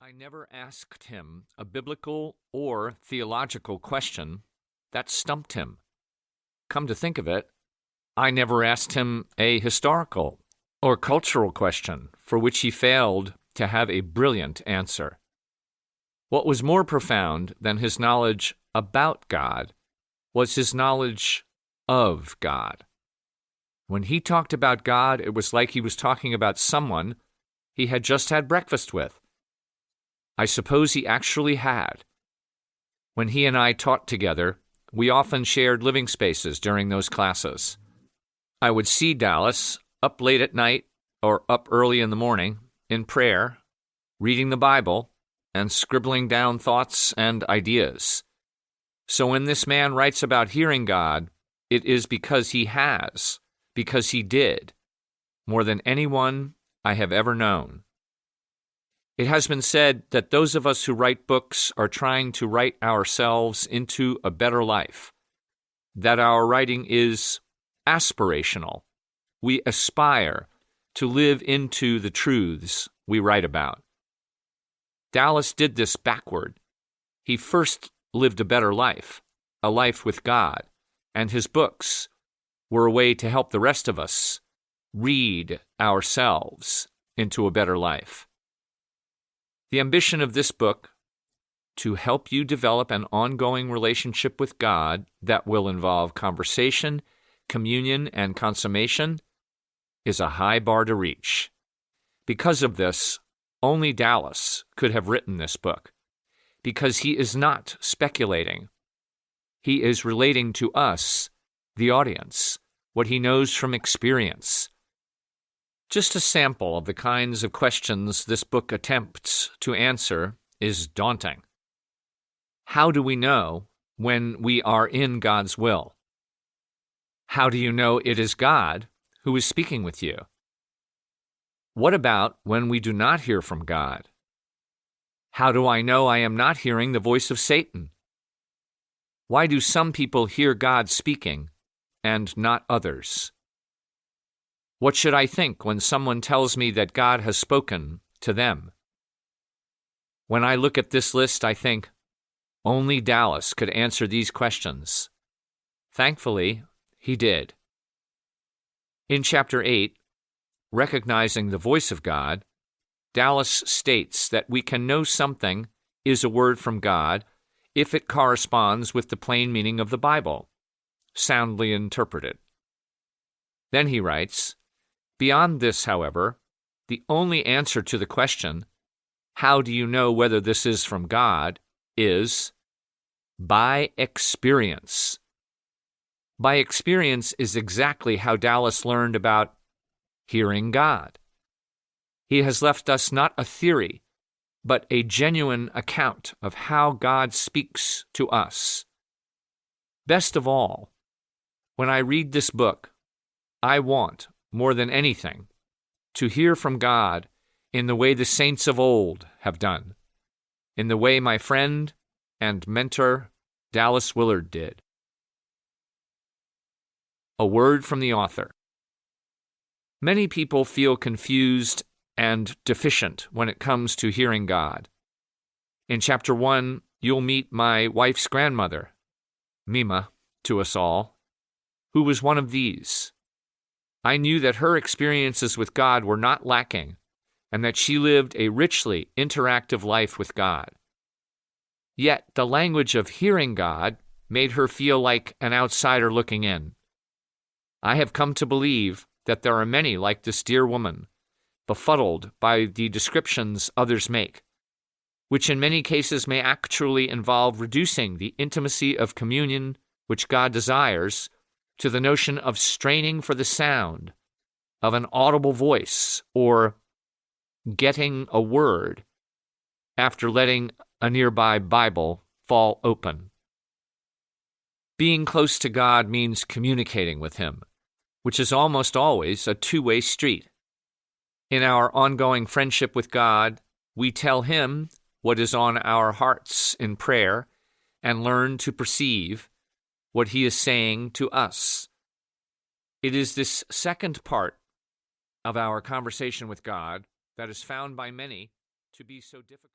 I never asked him a biblical or theological question that stumped him. Come to think of it, I never asked him a historical or cultural question for which he failed to have a brilliant answer. What was more profound than his knowledge about God was his knowledge of God. When he talked about God, it was like he was talking about someone he had just had breakfast with. I suppose he actually had. When he and I taught together, we often shared living spaces during those classes. I would see Dallas up late at night or up early in the morning in prayer, reading the Bible, and scribbling down thoughts and ideas. So when this man writes about hearing God, it is because he has, because he did, more than anyone I have ever known. It has been said that those of us who write books are trying to write ourselves into a better life, that our writing is aspirational. We aspire to live into the truths we write about. Dallas did this backward. He first lived a better life, a life with God, and his books were a way to help the rest of us read ourselves into a better life. The ambition of this book, to help you develop an ongoing relationship with God that will involve conversation, communion, and consummation, is a high bar to reach. Because of this, only Dallas could have written this book, because he is not speculating. He is relating to us, the audience, what he knows from experience. Just a sample of the kinds of questions this book attempts to answer is daunting. How do we know when we are in God's will? How do you know it is God who is speaking with you? What about when we do not hear from God? How do I know I am not hearing the voice of Satan? Why do some people hear God speaking and not others? What should I think when someone tells me that God has spoken to them? When I look at this list, I think, only Dallas could answer these questions. Thankfully, he did. In Chapter 8, Recognizing the Voice of God, Dallas states that we can know something is a word from God if it corresponds with the plain meaning of the Bible, soundly interpreted. Then he writes, beyond this, however, the only answer to the question, how do you know whether this is from God, is by experience. By experience is exactly how Dallas learned about hearing God. He has left us not a theory, but a genuine account of how God speaks to us. Best of all, when I read this book, I want, more than anything, to hear from God in the way the saints of old have done, in the way my friend and mentor Dallas Willard did. A word from the author. Many people feel confused and deficient when it comes to hearing God. In Chapter 1, you'll meet my wife's grandmother, Mima, to us all, who was one of these. I knew that her experiences with God were not lacking, and that she lived a richly interactive life with God. Yet the language of hearing God made her feel like an outsider looking in. I have come to believe that there are many like this dear woman, befuddled by the descriptions others make, which in many cases may actually involve reducing the intimacy of communion which God desires to the notion of straining for the sound of an audible voice or getting a word after letting a nearby Bible fall open. Being close to God means communicating with Him, which is almost always a two-way street. In our ongoing friendship with God, we tell Him what is on our hearts in prayer and learn to perceive what He is saying to us. It is this second part of our conversation with God that is found by many to be so difficult.